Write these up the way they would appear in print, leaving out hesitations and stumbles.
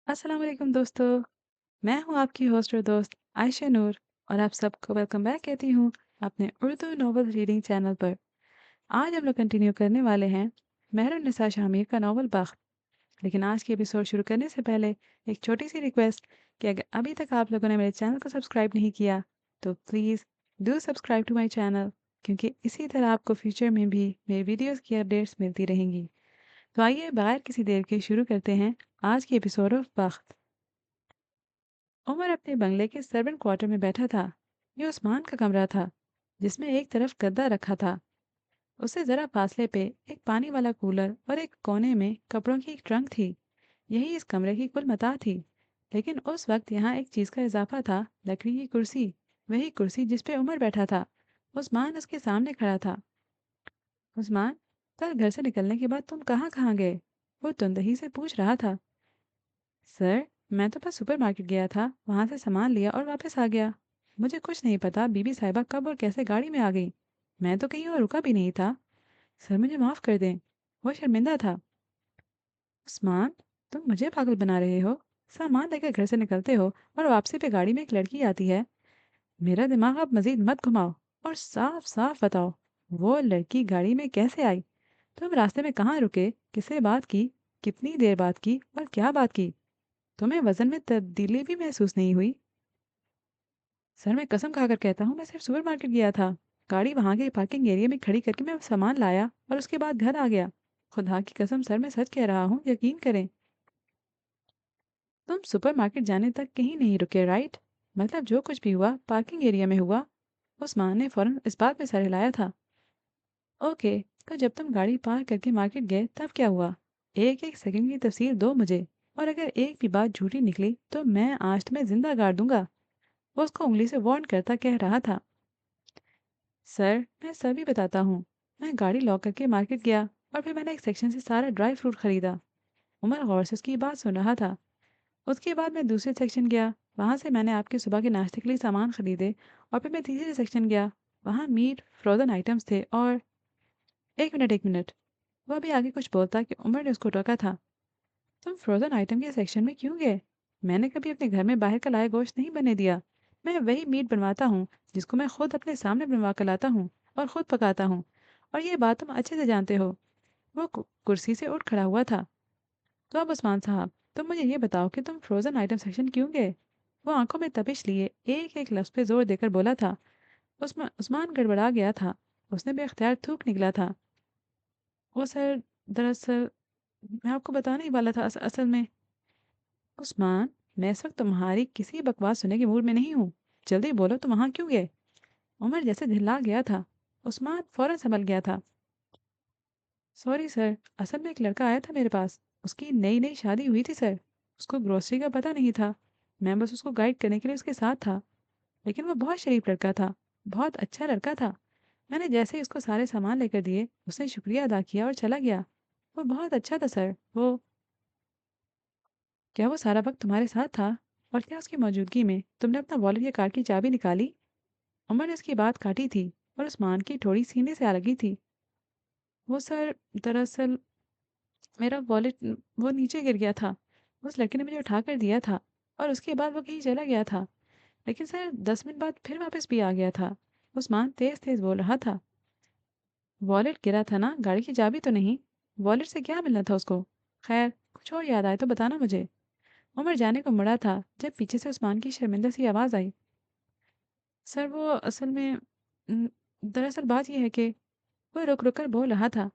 अस्सलाम वालेकुम दोस्तों। मैं हूँ आपकी होस्ट और दोस्त आयशा नूर और आप सबको वेलकम बैक कहती हूँ अपने उर्दू नॉवल रीडिंग चैनल पर। आज हम लोग कंटिन्यू करने वाले हैं मेहरुन्निसा शामिर का नॉवल बख्त। लेकिन आज की एपिसोड शुरू करने से पहले एक छोटी सी रिक्वेस्ट कि अगर अभी तक आप लोगों ने मेरे चैनल को सब्सक्राइब नहीं किया तो please do subscribe to my channel, क्योंकि इसी तरह आपको फ्यूचर में भी मेरी वीडियोज़ की अपडेट्स मिलती रहेंगी। तो आइए बगैर किसी देर के शुरू करते हैं आज की एपिसोड ऑफ बख्त। उमर अपने बंगले के सर्वेंट क्वार्टर में बैठा था। ये उस्मान का कमरा था, जिसमें एक तरफ गद्दा रखा था। उससे जरा फासले पे एक पानी वाला कूलर और एक कोने में कपड़ों की एक ट्रंक थी। यही इस कमरे की कुल मता थी। लेकिन उस वक्त यहाँ एक चीज का इजाफा था, लकड़ी की कुर्सी। वही कुर्सी जिस पे उमर बैठा था। उस्मान उसके सामने खड़ा था। उस्मान, कल घर से निकलने के बाद तुम कहाँ कहाँ गए? वो तुंदही से पूछ रहा था। सर, मैं तो बस सुपरमार्केट गया था, वहां से सामान लिया और वापस आ गया। मुझे कुछ नहीं पता बीबी साहिबा कब और कैसे गाड़ी में आ गई। मैं तो कहीं और रुका भी नहीं था। सर, मुझे माफ कर दें। वो शर्मिंदा था। उस्मान, तुम मुझे पागल बना रहे हो। सामान लेकर घर से निकलते हो और वापसी पे गाड़ी में एक लड़की आती है। मेरा दिमाग अब मजीद मत घुमाओ और साफ साफ बताओ, वो लड़की गाड़ी में कैसे आई? तुम रास्ते में कहाँ रुके, किससे बात की, कितनी देर बात की और क्या बात की? तुम्हें वजन में तब्दीली भी महसूस नहीं हुई? सर, मैं कसम खाकर कहता हूँ, मैं सिर्फ सुपरमार्केट गया था। गाड़ी वहां के पार्किंग एरिया में खड़ी करके मैं सामान लाया और उसके बाद घर आ गया। खुदा की कसम सर, मैं सच कह रहा हूँ, यकीन करें। तुम सुपरमार्केट जाने तक कहीं नहीं रुके, राइट? मतलब जो कुछ भी हुआ पार्किंग एरिया में हुआ। उस्मान ने फौरन इस बात में सर हिलाया था। ओके, तो जब तुम गाड़ी पार्क करके मार्केट गए तब क्या हुआ? एक एक सेकंड की तफसीर दो मुझे। और अगर एक भी बात झूठी निकली तो मैं आज तुम्हें जिंदा गाड़ दूंगा। वो उसको उंगली से वार्न करता कह रहा था। सर, मैं सभी बताता हूँ। मैं गाड़ी लॉक करके मार्केट गया और फिर मैंने एक सेक्शन से सारा ड्राई फ्रूट खरीदा। उमर गौर से उसकी बात सुन रहा था। उसके बाद मैं दूसरे सेक्शन गया। वहां से मैंने आपके सुबह के नाश्ते के लिए सामान खरीदे। और फिर मैं तीसरे सेक्शन गया। वहाँ मीट फ्रोजन आइटम्स थे और एक मिनट। वो अभी आगे कुछ बोलता कि उमर ने उसको टोका था। तुम फ्रोजन आइटम के सेक्शन में क्यों गए? मैंने कभी अपने घर में बाहर का लाया गोश्त नहीं बनने दिया। मैं वही मीट बनवाता हूँ जिसको मैं खुद अपने सामने बनवा कर लाता हूँ और खुद पकाता हूँ। और ये बात तुम अच्छे से जानते हो। वो कुर्सी से उठ खड़ा हुआ था। तो अब उस्मान साहब, तुम मुझे ये बताओ कि तुम फ्रोजन आइटम सेक्शन क्यों गए? वो आंखों में तपिश लिए एक एक लफ्ज पे जोर देकर बोला था। उसमें उस्मान गड़बड़ा गया था। उसने बेख्तियार थूक निकला था। वो सर, दरअसल मैं आपको बताने ही वाला था। असल में उस्मान, मैं इस वक्त तुम्हारी किसी बकवास सुनने के मूड में नहीं हूँ। जल्दी बोलो, तुम वहां क्यों गए? उमर जैसे ढिल्ला गया था। उस्मान फौरन संभल गया था। सॉरी सर, असल में एक लड़का आया था मेरे पास। उसकी नई नई शादी हुई थी सर। उसको ग्रोसरी का पता नहीं था। मैं बस उसको गाइड करने के लिए उसके साथ था। लेकिन वो बहुत शरीफ लड़का था। बहुत अच्छा लड़का था। मैंने जैसे ही उसको सारे सामान लेकर दिए, उसने शुक्रिया अदा किया और चला गया। वो बहुत अच्छा था सर। वो क्या वो सारा वक्त तुम्हारे साथ था? और क्या उसकी मौजूदगी में तुमने अपना वॉलेट या कार की चाबी निकाली? उमर ने उसकी बात काटी थी और उस्मान की थोड़ी सीने से आ लगी थी। वो सर, दरअसल मेरा वॉलेट वो नीचे गिर गया था। उस लड़के ने मुझे उठा कर दिया था और उसके बाद वो कहीं चला गया था। लेकिन सर 10 मिनट बाद फिर वापस भी आ गया था। उस्मान तेज तेज बोल रहा था। वॉलेट गिरा था ना, गाड़ी की चाबी तो नहीं। वॉलेट से क्या मिलना था उसको? खैर, कुछ और याद आए तो बताना मुझे। उमर जाने को मुड़ा था जब पीछे से उस्मान की शर्मिंदा सी आवाज़ आई। सर, वो असल में न, दरअसल बात यह है कि वो रुक रुक कर बोल रहा था।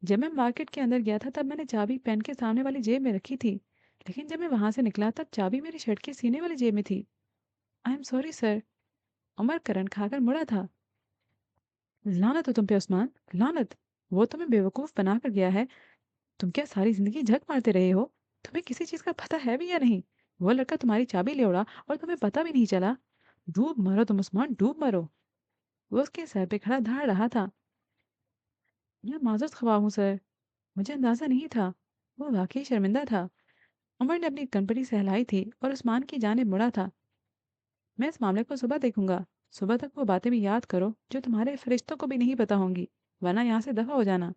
जब मैं मार्केट के अंदर गया था तब मैंने चाबी पेन के सामने वाली जेब में रखी थी। लेकिन जब मैं वहां से निकला तब चाबी मेरी शर्ट के सीने वाली जेब में थी। I am sorry sir. Umar current खाकर मुड़ा था। लानत हो तुम पे उस्मान, लानत। वो तुम्हें बेवकूफ़ बना कर गया है। तुम क्या सारी जिंदगी झक मारते रहे हो? तुम्हें किसी चीज़ का पता है भी या नहीं? वो लड़का तुम्हारी चाबी ले उड़ा और तुम्हें पता भी नहीं चला। डूब मरो तुम उस्मान, डूब मरो। वो उसके सर पे खड़ा धाड़ रहा था। मैं माजूद ख्वाह हूँ सर। मुझे अंदाजा नहीं था। वो वाकई शर्मिंदा था। उमर ने अपनी कनपटी सहलाई थी और उस्मान की जानिब मुड़ा था। मैं इस मामले को सुबह देखूंगा। सुबह तक वो बातें भी याद करो जो तुम्हारे फरिश्तों को भी नहीं पता होंगी। वरना यहाँ से दफा हो जाना।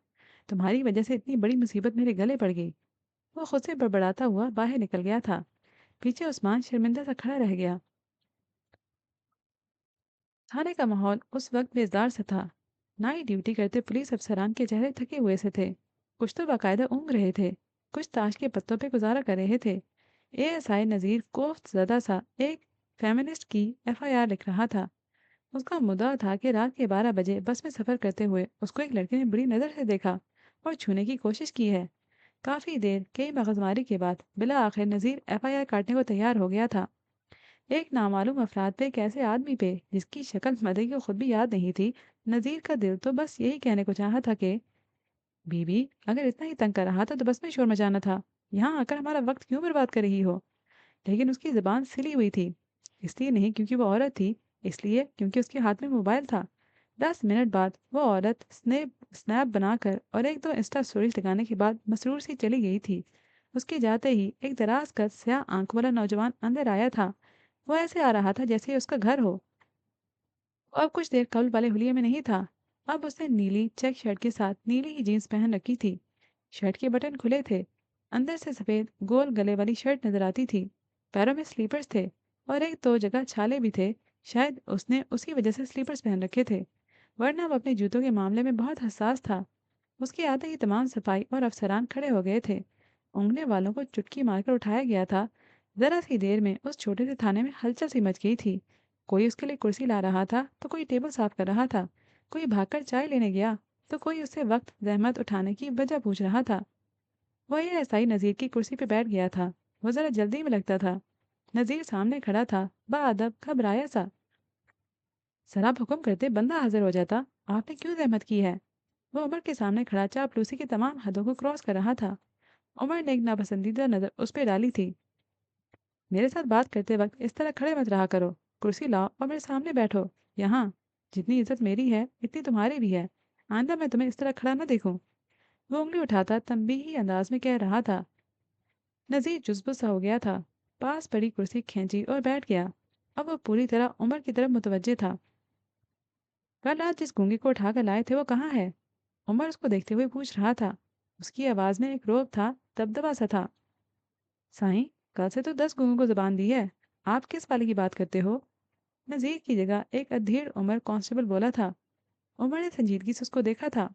तुम्हारी वजह से इतनी बड़ी मुसीबत मेरे गले पड़ गई। वो खुद से बड़बड़ाता हुआ बाहर निकल गया था। पीछे उस्मान शर्मिंदा सा खड़ा रह गया। थाने का माहौल उस वक्त बेजार सा था। नाइट ड्यूटी करते पुलिस अफसरान के चेहरे थके हुए से थे। कुछ तो बाकायदा ऊँघ रहे थे, कुछ ताश के पत्तों पे गुजारा कर रहे थे। एएसआई नज़ीर कोफ्त ज़दा सा एक फेमिनिस्ट की एफआईआर लिख रहा था। उसका मुद्दा था कि रात के 12 बजे बस में सफ़र करते हुए उसको एक लड़के ने बुरी नज़र से देखा और छूने की कोशिश की है। काफ़ी देर कई मगजमारी के बाद बिला आखिर नज़ीर एफआईआर काटने को तैयार हो गया था। एक नामालूम अफराद पे एक ऐसे आदमी पे जिसकी शक्ल मदई को खुद भी याद नहीं थी। नज़ीर का दिल तो बस यही कहने को चाहा था कि बीबी, अगर इतना ही तंग कर रहा था तो बस में शोर मचाना था। यहाँ आकर हमारा वक्त क्यों बर्बाद कर रही हो। लेकिन उसकी ज़बान सिली हुई थी। इसलिए नहीं क्योंकि वो औरत थी, इसलिए क्योंकि उसके हाथ में मोबाइल था। 10 मिनट बाद वो औरत स्नैप स्नैप बनाकर और एक दो इंस्टा स्टोरीज लगाने के बाद मसरूर सी चली गई थी। उसके जाते ही एक दराज कद स्याह आंख वाला नौजवान अंदर आया था। वो ऐसे आ रहा था जैसे ये उसका घर हो। वो अब कुछ देर कबल वाले हुलिये में नहीं था। अब उसने नीली चेक शर्ट के साथ नीली ही जीन्स पहन रखी थी। शर्ट के बटन खुले थे। अंदर से सफ़ेद गोल गले वाली शर्ट नजर आती थी। पैरों में स्लीपर्स थे और एक दो जगह छाले भी थे। शायद उसने उसी वजह से स्लीपर्स पहन रखे थे, वरना वो अपने जूतों के मामले में बहुत हसास था। उसके आते ही तमाम सफाई और अफसरान खड़े हो गए थे। उंगने वालों को चुटकी मारकर उठाया गया था। जरा सी देर में उस छोटे से थाने में हलचल सी मच गई थी। कोई उसके लिए कुर्सी ला रहा था तो कोई टेबल साफ कर रहा था। कोई भागकर चाय लेने गया तो कोई उससे वक्त जहमत उठाने की वजह पूछ रहा था। वही ऐसा ही नज़ीर की कुर्सी पे बैठ गया था। वो जरा जल्दी में लगता था। नज़ीर सामने खड़ा था, बाअदब घबराया सा। सर आप हुक्म करते बंदा हाजिर हो जाता। आपने क्यों जहमत की है। वो उमर के सामने खड़ा चापलूसी की तमाम हदों को क्रॉस कर रहा था। उमर ने एक नापसंदीदा नज़र उस पर डाली थी। मेरे साथ बात करते वक्त इस तरह खड़े मत रहा करो। कुर्सी लाओ और मेरे सामने बैठो। यहाँ जितनी इज्जत मेरी है इतनी तुम्हारी भी है। आइंदा मैं तुम्हें इस तरह खड़ा ना देखूं। वो उंगली उठाता तंबीही अंदाज में कह रहा था। नज़ीर जुज्बू सा हो गया था। पास पड़ी कुर्सी खींची और बैठ गया। अब वो पूरी तरह उमर की तरफ मुतवज्जे था। कल रात जिस गूंगे को उठाकर लाए थे वो कहाँ है। उमर उसको देखते हुए पूछ रहा था। उसकी आवाज में एक रोब था, दबदबा सा था। साईं, कल से तो 10 गूंगों को जबान दी है। आप किस वाले की बात करते हो। नज़ीर की जगह एक अधेड़ उमर कांस्टेबल बोला था। उमर ने संजीदगी से उसको देखा था।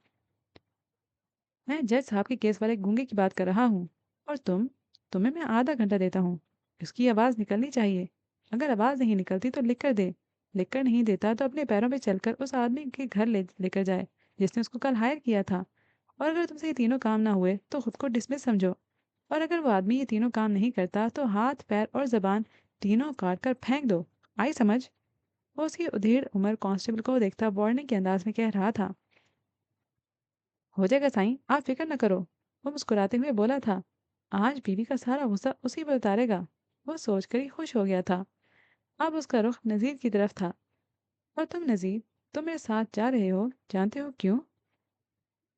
मैं जज साहब के केस वाले गूंगे की बात कर रहा हूँ। और तुम्हें मैं आधा घंटा देता हूँ। उसकी आवाज़ निकलनी चाहिए। अगर आवाज़ नहीं निकलती तो लिख कर दे। लिख कर नहीं देता तो अपने पैरों पे चलकर उस आदमी के घर लेकर जाए जिसने उसको कल हायर किया था। और अगर तुमसे ये तीनों काम ना हुए तो खुद को डिसमिस समझो। और अगर वो आदमी ये तीनों काम नहीं करता तो हाथ पैर और जबान तीनों काट कर फेंक दो। आई समझ। वो उसकी उधेड़ उम्र कांस्टेबल को देखता वार्निंग के अंदाज में कह रहा था। हो जाएगा साईं, आप फिक्र न करो। वो मुस्कुराते हुए बोला था। आज बीवी का सारा गुस्सा उसी पर उतारेगा। वो सोचकर ही खुश हो गया था। अब उसका रुख नज़ीर की तरफ था। और तुम नज़ीर, तुम मेरे साथ जा रहे हो, जानते हो क्यों।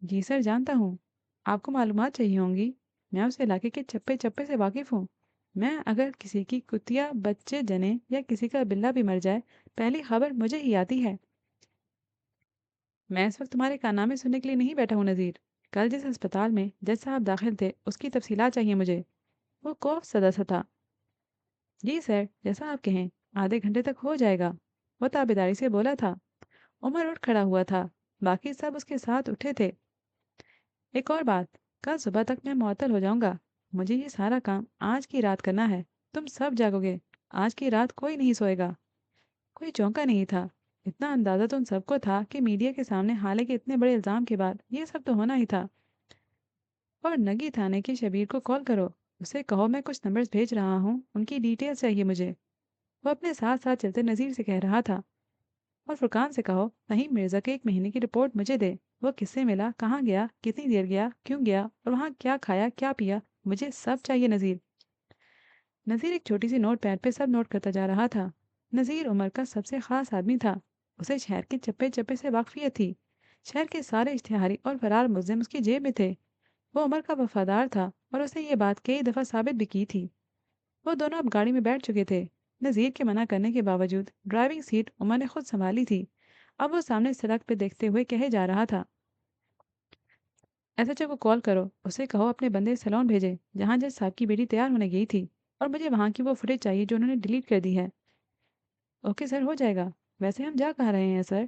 जी सर, जानता हूँ। आपको मालूमात चाहिए होंगी। मैं उस इलाके के चप्पे चप्पे से वाकिफ़ हूँ। मैं अगर किसी की कुतिया बच्चे जने या किसी का बिल्ला भी मर जाए, पहली खबर मुझे ही आती है। मैं इस वक्त तुम्हारे कारनामे सुनने के लिए नहीं बैठा हूँ नज़ीर। कल जिस अस्पताल में जज साहब दाखिल थे उसकी तफसीलात चाहिए मुझे। वो खौफ सदा सा था। जी सर, जैसा आप कहें। आधे घंटे तक हो जाएगा। वो ताबेदारी से बोला था। उमर उठ खड़ा हुआ था। बाकी सब उसके साथ उठे थे। एक और बात, कल सुबह तक मैं मुअत्तल हो जाऊंगा। मुझे ये सारा काम आज की रात करना है। तुम सब जागोगे। आज की रात कोई नहीं सोएगा। कोई चौंका नहीं था। इतना अंदाजा तो उन सबको था कि मीडिया के सामने हालांकि इतने बड़े इल्जाम के बाद ये सब तो होना ही था। और नगी थाने के शबीर को कॉल करो। उसे कहो मैं कुछ नंबर्स भेज रहा हूँ, उनकी डिटेल्स चाहिए मुझे। वो अपने साथ साथ चलते नज़ीर से कह रहा था। और फुरकान से कहो नहीं मिर्ज़ा के 1 महीने की रिपोर्ट मुझे दे। वो किससे मिला, कहाँ गया, कितनी देर गया, क्यों गया और वहाँ क्या खाया क्या पिया, मुझे सब चाहिए नज़ीर। नज़ीर एक छोटी सी नोट पैड पे सब नोट करता जा रहा था। नज़ीर उमर का सबसे ख़ास आदमी था। उसे शहर के चप्पे चप्पे से वाकफियत थी। शहर के सारे इश्तिहारी और फरार मुलजिम उसकी जेब में थे। वो उमर का वफादार था और उसने ये बात कई दफ़ा साबित भी की थी। वो दोनों अब गाड़ी में बैठ चुके थे। नज़ीर के मना करने के बावजूद ड्राइविंग सीट उमर ने खुद संभाली थी। अब वो सामने सड़क पे देखते हुए कहे जा रहा था। एसएचओ को कॉल करो, उसे कहो अपने बंदे सैलून भेजे जहाँ जज साहब की बेटी तैयार होने गई थी, और मुझे वहाँ की वो फुटेज चाहिए जो उन्होंने डिलीट कर दी है। ओके सर, हो जाएगा। वैसे हम जा कहाँ रहे हैं सर?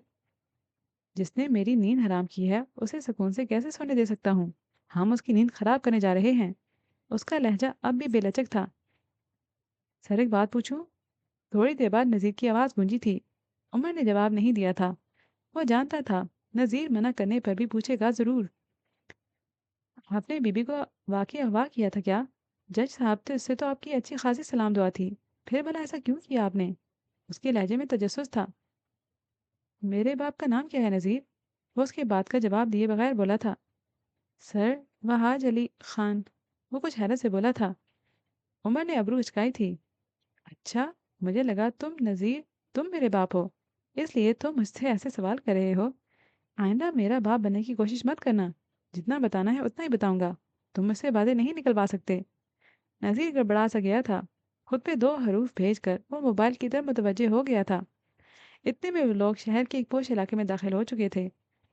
जिसने मेरी नींद हराम की है उसे सुकून से कैसे सोने दे सकता हूँ? हम उसकी नींद खराब करने जा रहे हैं। उसका लहजा अब भी बेलचक था। सर एक बात पूछूं? थोड़ी देर बाद नजीर की आवाज़ गूंजी थी। उमर ने जवाब नहीं दिया था। वो जानता था नजीर मना करने पर भी पूछेगा जरूर। आपने बीबी को वाकई अगवा किया था क्या? जज साहब थे, उससे तो आपकी अच्छी खासी सलाम दुआ थी। फिर भला ऐसा क्यों किया आपने? उसके लहजे में तजस्सुस था। मेरे बाप का नाम क्या है नजीर? वो उसके बात का जवाब दिए बगैर बोला था। सर, वहाज अली खान। वो कुछ हैरत से बोला था। उमर ने अबरू उचकाई थी। अच्छा, मुझे लगा तुम नजीर, तुम मेरे बाप हो, इसलिए तुम मुझसे ऐसे सवाल कर रहे हो। आइंदा मेरा बाप बनने की कोशिश मत करना। जितना बताना है उतना ही बताऊंगा। तुम मुझसे बातें नहीं निकलवा सकते। नज़ीर गड़बड़ा सा गया था। खुद पे दो हरूफ भेजकर वो मोबाइल की तरफ मुतवज्जे हो गया था। इतने में वो लोग शहर के एक पोश इलाके में दाखिल हो चुके थे।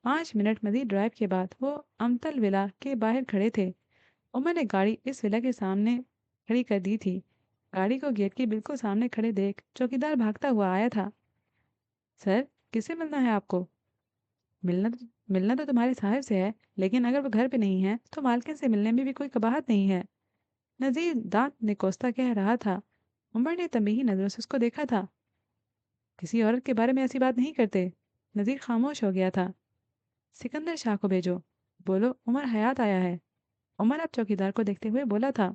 5 मिनट मजीद ड्राइव के बाद वो अमतल विला के बाहर खड़े थे। उमर ने गाड़ी इस विला के सामने खड़ी कर दी थी। गाड़ी को गेट के बिल्कुल सामने खड़े देख चौकीदार भागता हुआ आया था। सर, किससे मिलना है आपको? मिलना तो तुम्हारे साहब से है, लेकिन अगर वो घर पे नहीं है तो मालकिन से मिलने में भी कोई कबाहत नहीं है। नजीर दांत निकोसता कह रहा था। उमर ने तंबीही नजरों से उसको देखा था। किसी औरत के बारे में ऐसी बात नहीं करते। नजीर खामोश हो गया था। सिकंदर शाह को भेजो, बोलो उमर हयात आया है। उमर अब चौकीदार को देखते हुए बोला था।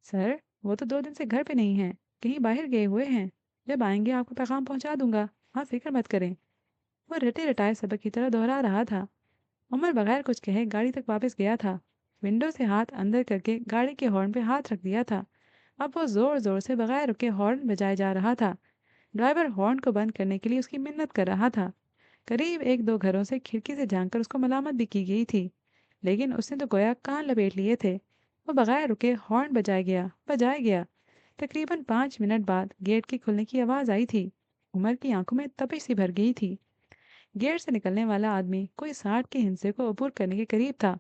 सर, वो तो 2 दिन से घर पे नहीं है, कहीं बाहर गए हुए हैं। जब आएंगे आपको पैगाम पहुंचा दूंगा, आप फिक्र मत करें। वो रटे रटाए सबक की तरह दोहरा रहा था। उमर बगैर कुछ कहे गाड़ी तक वापस गया था। विंडो से हाथ अंदर करके गाड़ी के हॉर्न पे हाथ रख दिया था। अब वो जोर जोर से बगैर रुके हॉर्न बजाया जा रहा था। ड्राइवर हॉर्न को बंद करने के लिए उसकी मिन्नत कर रहा था। करीब 1-2 घरों से खिड़की से झांककर उसको मलामत भी की गई थी, लेकिन उसने तो गोया कान लपेट लिए थे। वो बगैर रुके हॉर्न बजाया गया। तकरीबन 5 मिनट बाद गेट के खुलने की आवाज़ आई थी। उमर की आंखों में तपिश सी भर गई थी। गेट से निकलने वाला आदमी कोई 60 के हिस्से को अबूर करने के करीब था।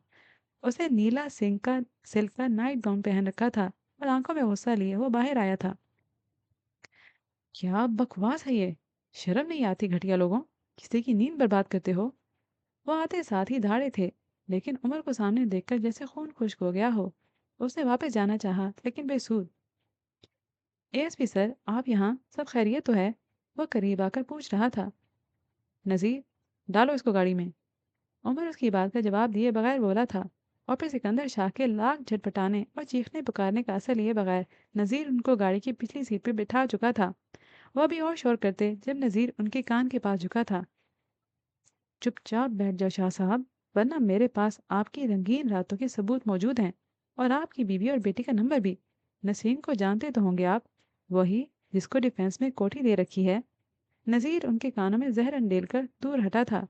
उसने नीला सिल्क का नाइट गाउन पहन रखा था और आंखों में गुस्सा लिए वो बाहर आया था। क्या बकवास है ये? शर्म नहीं आती घटिया लोगों? किसी की नींद बर्बाद करते हो। वो आते साथ ही धाड़े थे, लेकिन उमर को सामने देखकर जैसे खून खुश्क हो गया हो। उसने वापस जाना चाहा, लेकिन बेसूद। एएसपी सर, आप यहाँ, सब खैरियत तो है? वो करीब आकर पूछ रहा था। नजीर, डालो इसको गाड़ी में। उमर उसकी बात का जवाब दिए बगैर बोला था, और फिर सिकंदर शाह के लाख झटपटाने और चीखने पुकारने का असर लिए बगैर नज़ीर उनको गाड़ी की पिछली सीट पर बिठा चुका था। वह अभी और शोर करते जब नज़ीर उनके कान के पास झुका था। चुपचाप बैठ जाओ शाह साहब, वरना मेरे पास आपकी रंगीन रातों के सबूत मौजूद हैं, और आपकी बीवी और बेटी का नंबर भी। नसीम को जानते तो होंगे आप, वही जिसको डिफेंस में कोठी दे रखी है। नज़ीर उनके कानों में जहर अंडेल कर दूर हटा था।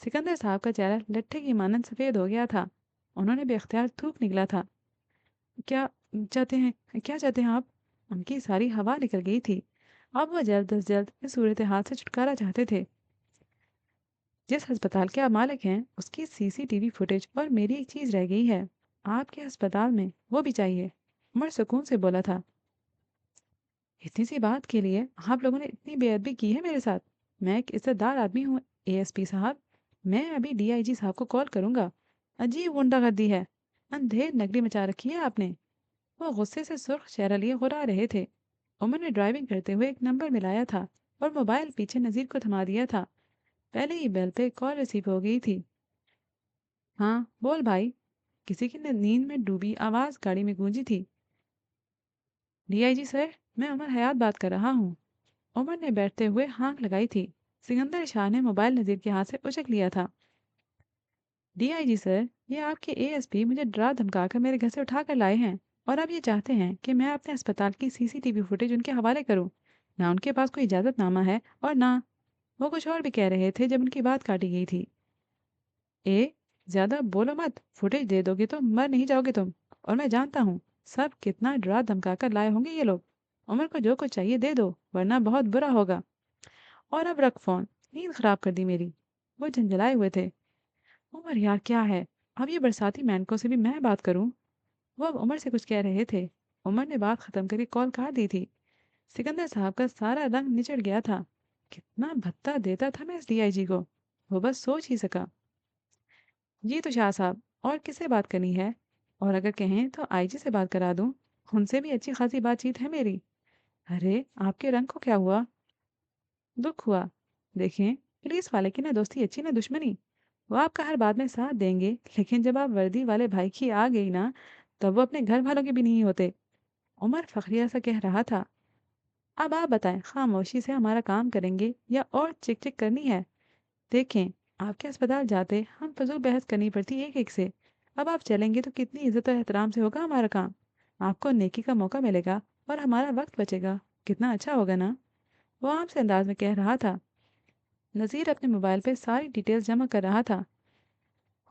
सिकंदर साहब का चेहरा लट्ठे की मानंद सफ़ेद हो गया था। उन्होंने बेख्तियार थूक निकला था। क्या क्या चाहते हैं आप? उनकी सारी हवा निकल गई थी। अब वह जल्द अज जल्द इस सूरत हाल से छुटकारा चाहते थे। जिस अस्पताल के आप मालिक हैं उसकी सीसीटीवी फुटेज और मेरी एक चीज़ रह गई है। आपके अस्पताल में वो भी चाहिए। उमर सुकून से बोला था। इतनी सी बात के लिए आप लोगों ने इतनी बेअदबी की है मेरे साथ? मैं एक इज्जतदार आदमी हूँ एएसपी साहब। मैं अभी डीआईजी साहब को कॉल करूंगा। अजीब गुंडागर्दी है। अंधेर नगरी मचा रखी है आपने। वो गुस्से से सुर्ख चेहरा लिए गुर्रा रहे थे। उमर ने ड्राइविंग करते हुए एक नंबर मिलाया था और मोबाइल पीछे नज़ीर को थमा दिया था। पहले ही बेल पे कॉल रिसीव हो गई थी। हाँ बोल भाई। किसी की नींद में डूबी आवाज़ गाड़ी में गूंजी थी। डीआईजी सर, मैं उमर हयात बात कर रहा हूँ। उमर ने बैठते हुए हाँक लगाई थी। सिकंदर शाह ने मोबाइल नज़ीर के हाथ से उचक लिया था। डीआईजी सर, ये आपके एएसपी मुझे डरा धमका कर मेरे घर से उठा कर लाए हैं, और अब ये चाहते हैं कि मैं अपने अस्पताल की सीसीटीवी फुटेज उनके हवाले करूं। ना उनके पास कोई इजाज़तनामा है और ना। वो कुछ और भी कह रहे थे जब उनकी बात काटी गई थी। ए, ज्यादा बोलो मत, फुटेज दे दोगे तो मर नहीं जाओगे तुम। और मैं जानता हूँ सब कितना डरा धमका कर लाए होंगे ये लोग। उमर को जो कुछ चाहिए दे दो, वरना बहुत बुरा होगा। और अब रख फोन, नींद खराब कर दी मेरी। वो झंझलाए हुए थे। उमर यार क्या है, अब ये बरसाती मेंढकों से भी मैं बात करूं? वो अब उमर से कुछ कह रहे थे। उमर ने बात खत्म करके कॉल काट दी थी। सिकंदर साहब का सारा रंग निचड़ गया था। कितना भत्ता देता था मैं इस डीआईजी को, वो बस सोच ही सका। जी तो शाह साहब, और किससे बात करनी है? और अगर कहें तो आईजी से बात करा दूं, उनसे भी अच्छी खासी बातचीत है मेरी। अरे आपके रंग को क्या हुआ? दुख हुआ? देखें, पुलिस वाले की ना दोस्ती अच्छी ना दुश्मनी। वो आपका हर बात में साथ देंगे, लेकिन जब आप वर्दी वाले भाई की आ गई ना, तब वो अपने घर वालों के भी नहीं होते। उमर फखरिया सा कह रहा था। अब आप बताएं, खामोशी से हमारा काम करेंगे या और चिक चिक करनी है? देखें, आपके अस्पताल जाते हम फजूल बहस करनी पड़ती एक एक से। अब आप चलेंगे तो कितनी इज्जत और एहतराम से होगा हमारा काम। आपको नेकी का मौका मिलेगा और हमारा वक्त बचेगा। कितना अच्छा होगा ना? वो आम से अंदाज में कह रहा था। नज़ीर अपने मोबाइल पे सारी डिटेल्स जमा कर रहा था।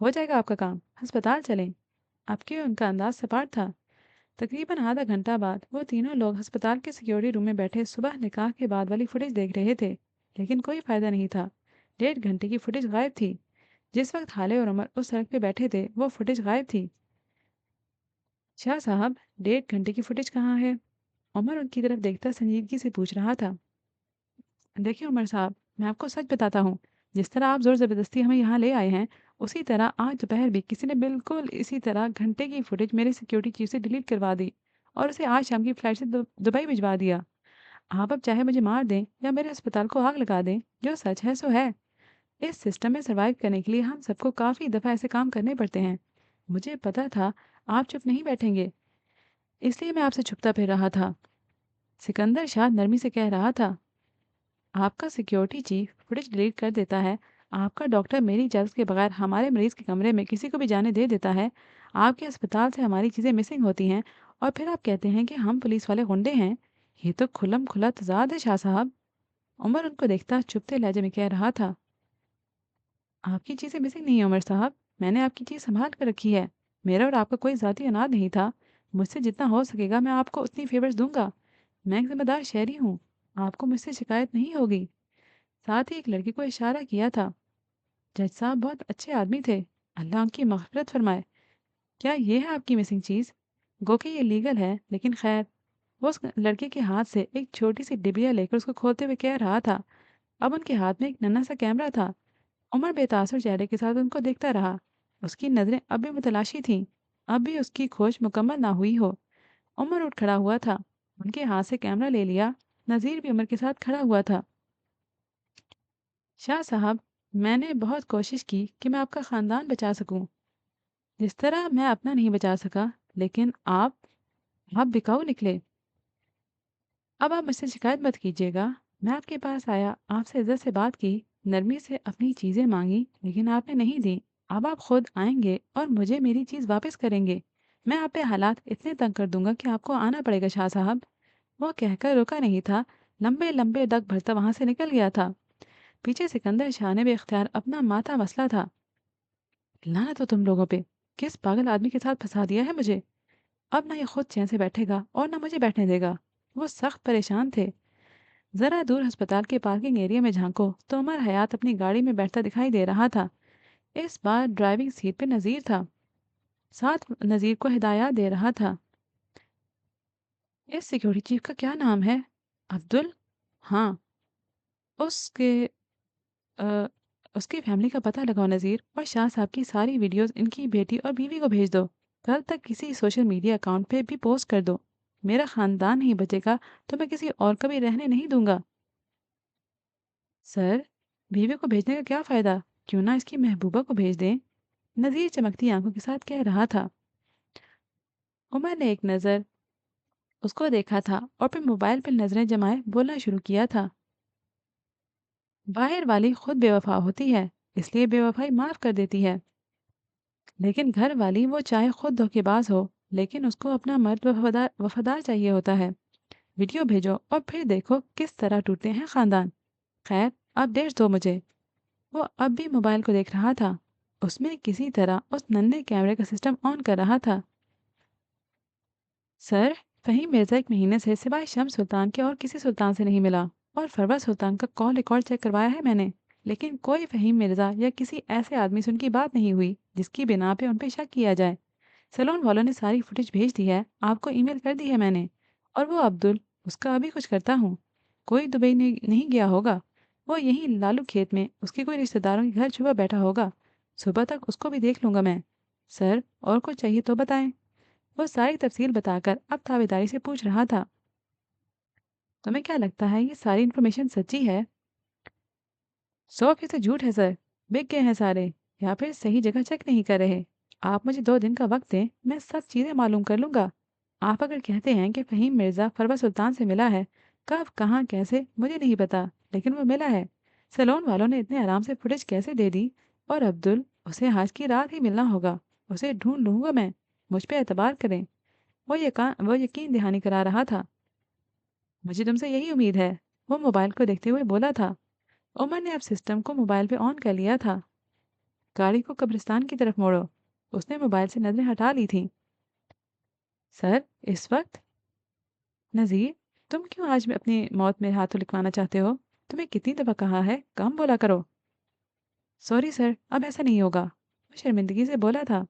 हो जाएगा आपका काम, अस्पताल चलें। आपके उनका अंदाज सपाट था। तकरीबन आधा घंटा बाद वो तीनों लोग अस्पताल के सिक्योरिटी रूम में बैठे सुबह निकाह के बाद वाली फुटेज देख रहे थे। लेकिन कोई फायदा नहीं था। 1.5 घंटे की फुटेज गायब थी। जिस वक्त हाले और उमर उस सड़क पे बैठे थे वो फुटेज गायब थी। शाह साहब, 1.5 घंटे की फुटेज कहाँ है? उमर उनकी तरफ देखता संजीदगी से पूछ रहा था। देखिए उमर साहब, मैं आपको सच बताता हूँ। जिस तरह आप जोर ज़बरदस्ती हमें यहाँ ले आए हैं, उसी तरह आज दोपहर भी किसी ने बिल्कुल इसी तरह घंटे की फुटेज मेरे सिक्योरिटी चीफ से डिलीट करवा दी और उसे आज शाम की फ्लाइट से दुबई भिजवा दिया। आप अब चाहे मुझे मार दें या मेरे अस्पताल को आग लगा दें, जो सच है सो है। इस सिस्टम में सरवाइव करने के लिए हम सबको काफ़ी दफ़ा ऐसे काम करने पड़ते हैं। मुझे पता था आप चुप नहीं बैठेंगे, इसलिए मैं आपसे छुपता फिर रहा था। सिकंदर शाह नरमी से कह रहा था। आपका सिक्योरिटी चीफ फुटेज डिलीट कर देता है। आपका डॉक्टर मेरी इजाज़त के बगैर हमारे मरीज के कमरे में किसी को भी जाने दे देता है। आपके अस्पताल से हमारी चीज़ें मिसिंग होती हैं और फिर आप कहते हैं कि हम पुलिस वाले गुंडे हैं। ये तो खुल्लम खुला तजाद है शाह साहब। उमर उनको देखता चुपते लहजे में कह रहा था। आपकी चीज़ें मिसिंग नहीं है उमर साहब, मैंने आपकी चीज़ संभाल कर रखी है। मेरा और आपका कोई ज़ाती अनाज नहीं था। मुझसे जितना हो सकेगा मैं आपको उतनी फेवर्स दूंगा। मैं एक जिम्मेदार शहरी हूँ। आपको मुझसे शिकायत नहीं होगी। साथ ही एक लड़की को इशारा किया था। जज साहब बहुत अच्छे आदमी थे। अल्लाह उनकी मग़फ़िरत फरमाए। क्या ये है आपकी मिसिंग चीज़? गो कि ये लीगल है, लेकिन खैर। वो उस लड़के के हाथ से एक छोटी सी डिबिया लेकर उसको खोलते हुए कह रहा था। अब उनके हाथ में एक नन्हा सा कैमरा था। उमर बेतासुर चेहरे के साथ उनको देखता रहा। उसकी नज़रें अब भी मुतलाशी थीं। अब भी उसकी खोज मुकम्मल ना हुई हो। उमर उठ खड़ा हुआ था। उनके हाथ से कैमरा ले लिया। नज़ीर भी उमर के साथ खड़ा हुआ था। शाह साहब, मैंने बहुत कोशिश की कि मैं आपका ख़ानदान बचा सकूं, जिस तरह मैं अपना नहीं बचा सका। लेकिन आप बिकाऊ निकले। अब आप मुझसे शिकायत मत कीजिएगा। मैं आपके पास आया, आपसे इज्जत से बात की, नरमी से अपनी चीज़ें मांगी, लेकिन आपने नहीं दी। अब आप खुद आएंगे और मुझे मेरी चीज़ वापस करेंगे। मैं आप पे हालात इतने तंग कर दूंगा कि आपको आना पड़ेगा शाह साहब। वो कहकर रुका नहीं था। लंबे लंबे डग भरता वहां से निकल गया था। पीछे सिकंदर शाह ने बेख्तियार अपना माथा मसला था। लानत हो तुम लोगों पे। किस पागल आदमी के साथ फंसा दिया है मुझे। अब ना ये खुद चैन से बैठेगा और ना मुझे बैठने देगा। वो सख्त परेशान थे। जरा दूर अस्पताल के पार्किंग एरिया में झांको तो उमर हयात अपनी गाड़ी में बैठता दिखाई दे रहा था। इस बार ड्राइविंग सीट पे नज़ीर था। साथ नज़ीर को हिदायत दे रहा था। इस सिक्योरिटी चीफ का क्या नाम है? अब्दुल? हाँ। उसके अ, उसकी फैमिली का पता लगाओ नज़ीर, और शाह साहब की सारी वीडियोस इनकी बेटी और बीवी को भेज दो। कल तक किसी सोशल मीडिया अकाउंट पे भी पोस्ट कर दो। मेरा ख़ानदान नहीं बचेगा तो मैं किसी और का भी रहने नहीं दूंगा। सर, बीवी को भेजने का क्या फ़ायदा? क्यों ना इसकी महबूबा को भेज दें? नज़ीर चमकती आंखों के साथ कह रहा था। उमर ने एक नज़र उसको देखा था और फिर मोबाइल पर नज़रें जमाए बोलना शुरू किया था। बाहर वाली खुद बेवफा होती है, इसलिए बेवफाई माफ़ कर देती है। लेकिन घर वाली वो चाहे खुद धोखेबाज हो, लेकिन उसको अपना मर्द वफादार वफादार चाहिए होता है। वीडियो भेजो और फिर देखो किस तरह टूटते हैं खानदान। खैर, अब डेट्स दो मुझे। वो अब भी मोबाइल को देख रहा था। उसमें किसी तरह उस नन्हे कैमरे का सिस्टम ऑन कर रहा था। सर, फहीम मिर्जा एक महीने से सिवाय शम्स सुल्तान के और किसी सुल्तान से नहीं मिला, और फरवा सुल्तान का कॉल रिकॉर्ड चेक करवाया है मैंने, लेकिन कोई फ़हीम मिर्ज़ा या किसी ऐसे आदमी से उनकी बात नहीं हुई जिसकी बिना पे उन पे शक किया जाए। सैलून वालों ने सारी फुटेज भेज दी है, आपको ईमेल कर दी है मैंने। और वो अब्दुल, उसका अभी कुछ करता हूँ। कोई दुबई नहीं गया होगा। वो यहीं लालू खेत में उसके कोई रिश्तेदारों के घर छुपा बैठा होगा। सुबह तक उसको भी देख लूंगा मैं। सर, और कुछ चाहिए तो बताएं। वो सारी तफसील बताकर अब ताबेदारी से पूछ रहा था। तुम्हें क्या लगता है ये सारी इन्फॉर्मेशन सच्ची है? 100% झूठ है सर। बिक गए हैं सारे, या फिर सही जगह चेक नहीं कर रहे। आप मुझे 2 दिन का वक्त दें, मैं सब चीज़ें मालूम कर लूंगा। आप अगर कहते हैं कि फ़हीम मिर्ज़ा फरवा सुल्तान से मिला है, कब कहाँ कैसे मुझे नहीं पता, लेकिन वो मिला है। सैलून वालों ने इतने आराम से फुटेज कैसे दे दी? और अब्दुल, उसे आज की रात ही मिलना होगा। उसे ढूंढ लूंगा मैं। मुझ पर एतबार करें। वो यकीन दहानी करा रहा था। मुझे तुमसे यही उम्मीद है, वो मोबाइल को देखते हुए बोला था। उमर ने अब सिस्टम को मोबाइल पे ऑन कर लिया था। गाड़ी को कब्रिस्तान की तरफ मोड़ो। उसने मोबाइल से नजरें हटा ली थीं। सर, इस वक्त? नज़ीर, तुम क्यों आज में अपनी मौत में हाथों लिखवाना चाहते हो? तुम्हें कितनी दफ़ा कहा है कम बोला करो। सॉरी सर, अब ऐसा नहीं होगा, वो शर्मिंदगी से बोला था।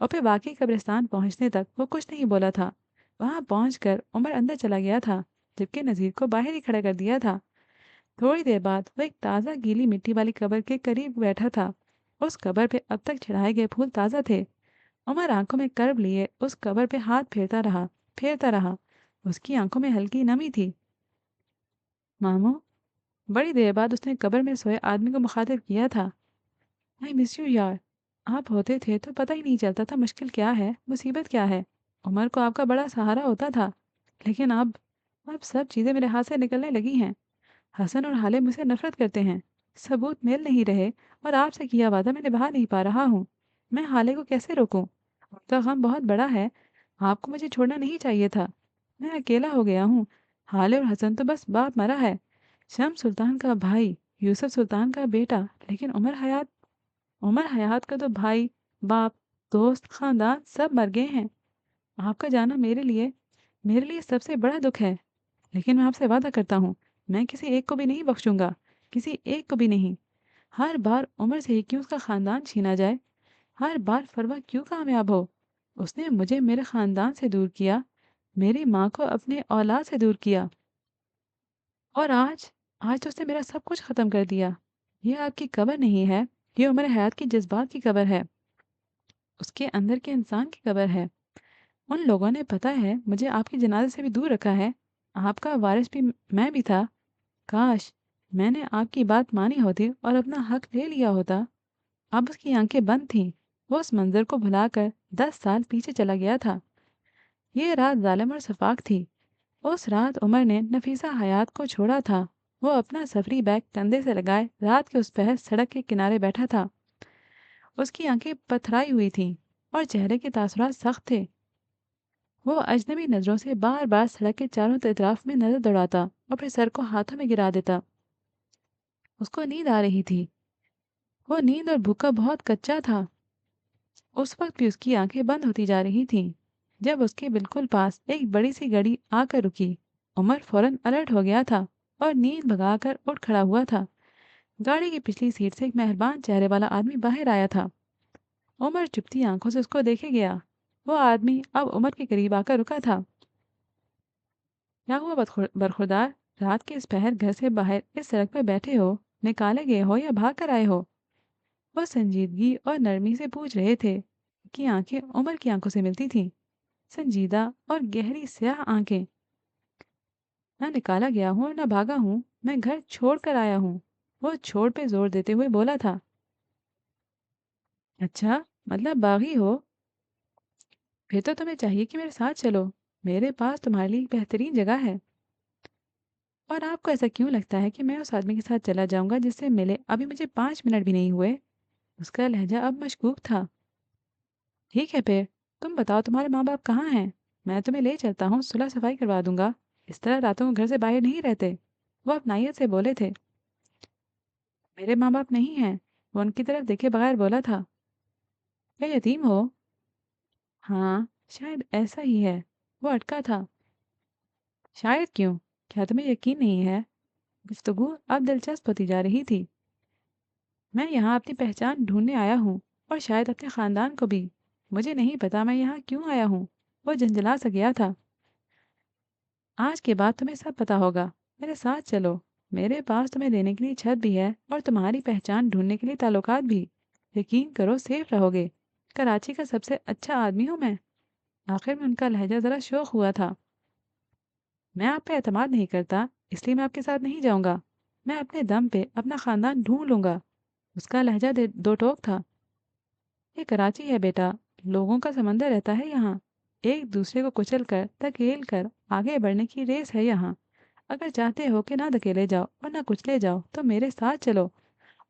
और फिर वाकई कब्रिस्तान पहुंचने तक वो कुछ नहीं बोला था। वहां पहुंचकर उमर अंदर चला गया था, जबकि नज़ीर को बाहर ही खड़ा कर दिया था। थोड़ी देर बाद वो एक ताज़ा गीली मिट्टी वाली कब्र के करीब बैठा था। उस कब्र पे अब तक चढ़ाए गए फूल ताज़ा थे। उमर आंखों में कर्ब लिए उस कब्र पे हाथ फेरता रहा। उसकी आंखों में हल्की नमी थी। मामू, बड़ी देर बाद उसने कब्र में सोए आदमी को मुखातिब किया था। आई मिस यू यार। आप होते थे तो पता ही नहीं चलता था मुश्किल क्या है, मुसीबत क्या है। उमर को आपका बड़ा सहारा होता था। लेकिन अब सब चीज़ें मेरे हाथ से निकलने लगी हैं। हसन और हाले मुझसे नफरत करते हैं। सबूत मिल नहीं रहे, और आपसे किया वादा मैं निभा नहीं पा रहा हूँ। मैं हाले को कैसे रोकूं? उनका गम बहुत बड़ा है। आपको मुझे छोड़ना नहीं चाहिए था। मैं अकेला हो गया हूँ। हाले और हसन तो बस बाप मरा है। शम्स सुल्तान का भाई, यूसुफ सुल्तान का बेटा। लेकिन उमर हयात का तो भाई, बाप, दोस्त, खानदान सब मर गए हैं। आपका जाना मेरे लिए सबसे बड़ा दुख है। लेकिन मैं आपसे वादा करता हूँ, मैं किसी एक को भी नहीं बख्शूंगा। किसी एक को भी नहीं। हर बार उम्र से ही क्यों उसका खानदान छीना जाए? हर बार फरवा क्यों कामयाब हो? उसने मुझे मेरे खानदान से दूर किया, मेरी माँ को अपने औलाद से दूर किया, और आज तो उसने मेरा सब कुछ खत्म कर दिया। ये आपकी कब्र नहीं है, ये उम्र हयात की जज्बात की कब्र है। उसके अंदर के इंसान की कब्र है। उन लोगों ने, पता है, मुझे आपके जनाजे से भी दूर रखा है। आपका वारिस भी मैं भी था। काश मैंने आपकी बात मानी होती और अपना हक ले लिया होता। अब उसकी आंखें बंद थीं। वो उस मंजर को भुलाकर 10 साल पीछे चला गया था। ये रात जालिम और शफाक थी। उस रात उमर ने नफीसा हयात को छोड़ा था। वो अपना सफरी बैग कंधे से लगाए रात के उस पहर सड़क के किनारे बैठा था। उसकी आंखें पथराई हुई थीं और चेहरे के तासुरात सख्त थे। वो अजनबी नजरों से बार बार सड़क के चारों तरफ में नजर दौड़ाता और फिर सर को हाथों में गिरा देता। उसको नींद आ रही थी। वो नींद और भूखा बहुत कच्चा था। उस वक्त भी उसकी आंखें बंद होती जा रही थीं। जब उसके बिल्कुल पास एक बड़ी सी गाड़ी आकर रुकी, उमर फौरन अलर्ट हो गया था और नींद भगाकर उठ खड़ा हुआ था। गाड़ी की पिछली सीट से एक मेहरबान चेहरे वाला आदमी बाहर आया था। उमर चुपती आंखों से उसको देखे गया। वो आदमी अब उमर के करीब आकर रुका था। क्या हुआ बरखुरदार? रात के इस पहर घर से बाहर इस सड़क पर बैठे हो? निकाले गए हो या भाग कर आए हो? वो संजीदगी और नरमी से पूछ रहे थे कि आंखें उमर की आंखों से मिलती थीं। संजीदा और गहरी स्याह आंखें। ना निकाला गया हूँ और ना भागा हूँ, मैं घर छोड़ कर आया हूँ। वो छोड़ पे जोर देते हुए बोला था। अच्छा, मतलब बागी हो? फिर तो तुम्हें चाहिए कि मेरे साथ चलो। मेरे पास तुम्हारे लिए एक बेहतरीन जगह है। और आपको ऐसा क्यों लगता है कि मैं उस आदमी के साथ चला जाऊंगा जिससे मिले अभी मुझे 5 मिनट भी नहीं हुए? उसका लहजा अब मशकूक था। ठीक है फिर, तुम बताओ तुम्हारे माँ बाप कहाँ हैं? मैं तुम्हें ले चलता हूँ, सुलह सफाई करवा दूंगा। इस तरह रातों को घर से बाहर नहीं रहते। वो अपनाइयत से बोले थे। मेरे माँ बाप नहीं हैं। वो उनकी तरफ देखे बगैर बोला था। क्या यतीम हो? हाँ, शायद ऐसा ही है। वो अटका था। शायद क्यों? क्या तुम्हें यकीन नहीं है? गुफ्तगू अब दिलचस्प होती जा रही थी। मैं यहाँ अपनी पहचान ढूँढने आया हूँ और शायद अपने ख़ानदान को भी। मुझे नहीं पता मैं यहाँ क्यों आया हूँ। वो झंझला सा गया था। आज के बाद तुम्हें सब पता होगा। मेरे साथ चलो। मेरे पास तुम्हें देने के लिए छत भी है और तुम्हारी पहचान ढूँढने के लिए ताल्लुकात भी। यकीन करो सेफ रहोगे। कराची का सबसे अच्छा आदमी हूँ मैं। आखिर में उनका लहजा ज़रा शोख हुआ था। मैं आप पे एतमाद नहीं करता, इसलिए मैं आपके साथ नहीं जाऊँगा। मैं अपने दम पे अपना ख़ानदान ढूँढ लूँगा। उसका लहजा दे दो टोक था। ये कराची है बेटा। लोगों का समंदर रहता है यहाँ। एक दूसरे को कुचल कर धकेल कर आगे बढ़ने की रेस है यहाँ। अगर चाहते हो कि ना धकेले जाओ और ना कुचले जाओ तो मेरे साथ चलो।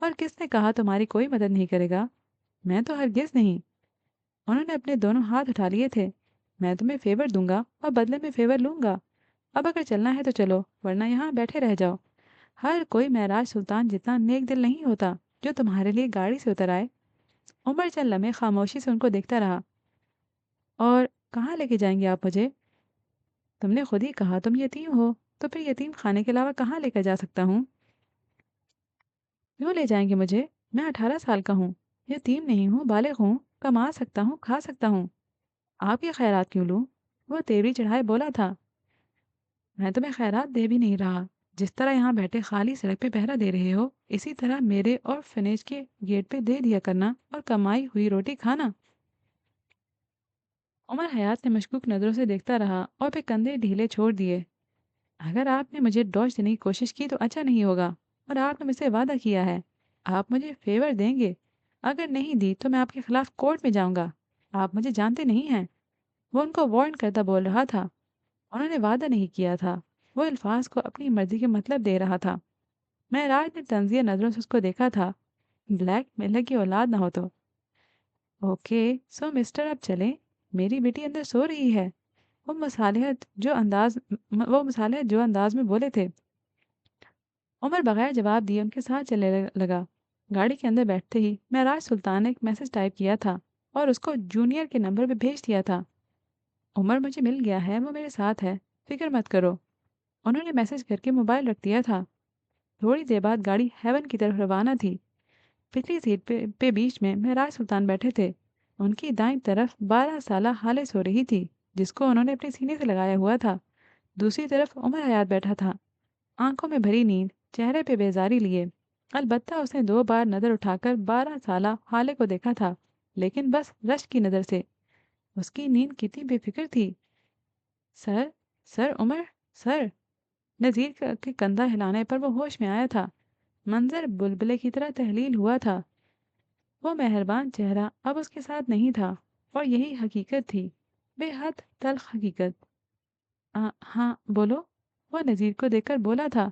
और किसने कहा तुम्हारी कोई मदद नहीं करेगा? मैं तो हरगिज नहीं। उन्होंने अपने दोनों हाथ उठा लिए थे। मैं तुम्हें फेवर दूंगा और बदले में फेवर लूंगा। अब अगर चलना है तो चलो, वरना यहाँ बैठे रह जाओ। हर कोई महराज सुल्तान जितना नेक दिल नहीं होता जो तुम्हारे लिए गाड़ी से उतर आए। उमर चंद लम्हे खामोशी से उनको देखता रहा। और कहाँ लेके जाएंगे आप मुझे? तुमने खुद ही कहा तुम यतीम हो, तो फिर यतीम खाने के अलावा कहाँ लेकर जा सकता हूँ? क्यों ले जाएंगे मुझे? मैं 18 साल का हूँ। यतीम नहीं हूँ, बालिग हूँ। कमा सकता हूँ, खा सकता हूँ। आपकी खैरात क्यों लूँ? वो तेवरी चढ़ाए बोला था। मैं तुम्हें खैरात दे भी नहीं रहा। जिस तरह यहाँ बैठे खाली सड़क पे पहरा दे रहे हो, इसी तरह मेरे और फिनेज के गेट पे दे दिया करना और कमाई हुई रोटी खाना। उमर हयात ने मशकूक नज़रों से देखता रहा और फिर कंधे ढीले छोड़ दिए। अगर आपने मुझे डॉज देने की कोशिश की तो अच्छा नहीं होगा। और आपने मुझसे वादा किया है, आप मुझे फेवर देंगे। अगर नहीं दी तो मैं आपके खिलाफ कोर्ट में जाऊंगा। आप मुझे जानते नहीं हैं। वो उनको वार्न करता बोल रहा था। उन्होंने वादा नहीं किया था। वो अल्फाज को अपनी मर्जी के मतलब दे रहा था। महराज ने तंजिया नजरों से उसको देखा था। ब्लैक मेलर की औलाद ना हो तो। ओके, सो मिस्टर अब चलें। मेरी बेटी अंदर सो रही है। वो मसाले जो अंदाज में बोले थे। उमर बगैर जवाब दिए उनके साथ चलने लगा। गाड़ी के अंदर बैठते ही महराज सुल्तान ने एक मैसेज टाइप किया था और उसको जूनियर के नंबर पे भेज दिया था। उमर मुझे मिल गया है, वो मेरे साथ है। फिक्र मत करो। उन्होंने मैसेज करके मोबाइल रख दिया था। थोड़ी देर बाद गाड़ी हेवन की तरफ रवाना थी। पिछली सीट पे बीच में महराज सुल्तान बैठे थे। उनकी दाईं तरफ 12 साला हाले सो रही थी, जिसको उन्होंने अपने सीने से लगाया हुआ था। दूसरी तरफ उमर हयात बैठा था, आंखों में भरी नींद, चेहरे पे बेजारी लिए। अलबत्ता उसने 2 बार नजर उठाकर 12 साला हाले को देखा था, लेकिन बस रश्क की नजर से। उसकी नींद कितनी बेफिक्र थी। Sir, sir Umar, sir. Nazir के कंधा हिलाने पर वो होश में आया था। मंजर बुलबुले की तरह तहलील हुआ था। वो मेहरबान चेहरा अब उसके साथ नहीं था। और यही हकीकत थी, बेहद तल्ख हकीकत। हाँ बोलो। वो नज़ीर को देखकर बोला था।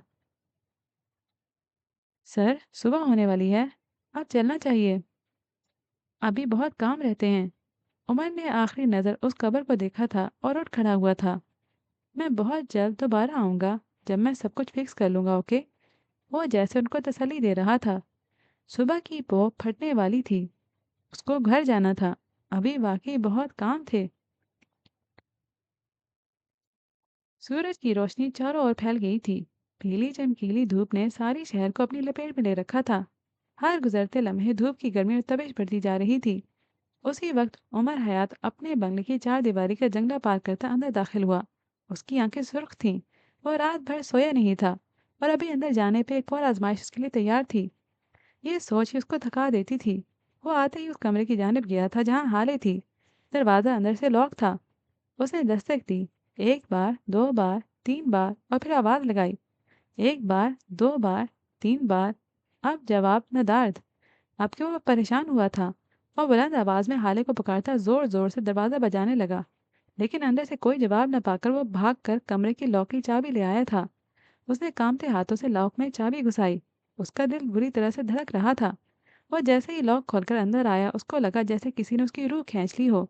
सर, सुबह होने वाली है। अब चलना चाहिए। अभी बहुत काम रहते हैं। उमर ने आखिरी नज़र उस कब्र को देखा था और उठ खड़ा हुआ था। मैं बहुत जल्द दोबारा आऊँगा, जब मैं सब कुछ फिक्स कर लूँगा, ओके? वो जैसे उनको तसल्ली दे रहा था। सुबह की पौ फटने वाली थी। उसको घर जाना था। अभी वाकई बहुत काम थे। सूरज की रोशनी चारों ओर फैल गई थी। पीली चमकीली धूप ने सारी शहर को अपनी लपेट में ले रखा था। हर गुजरते लम्हे धूप की गर्मी में तपिश बढ़ती जा रही थी। उसी वक्त उमर हयात अपने बंगले की चार दीवारी का जंगला पार करता अंदर दाखिल हुआ। उसकी आंखें सुर्ख थीं। वो रात भर सोया नहीं था और अभी अंदर जाने पे एक और आजमाइश उसके लिए तैयार थी। ये सोच ही उसको थका देती थी। वो आते ही उस कमरे की जानिब गया था जहाँ हाले थी। दरवाज़ा अंदर से लॉक था। उसने दस्तक दी। एक बार, दो बार, तीन बार और फिर आवाज़ लगाई। एक बार, दो बार, तीन बार। अब जवाब नदार्द। अब क्यों वो परेशान हुआ था और बुलंद आवाज़ में हाले को पुकारता ज़ोर ज़ोर से दरवाज़ा बजाने लगा। लेकिन अंदर से कोई जवाब न पाकर वो भाग कर कमरे की लॉक की चाबी ले आया था। उसने कांपते हाथों से लॉक में चाबी घुसाई। उसका दिल बुरी तरह से धड़क रहा था। वो जैसे ही लॉक खोलकर अंदर आया, उसको लगा जैसे किसी ने उसकी रूह खींच ली हो।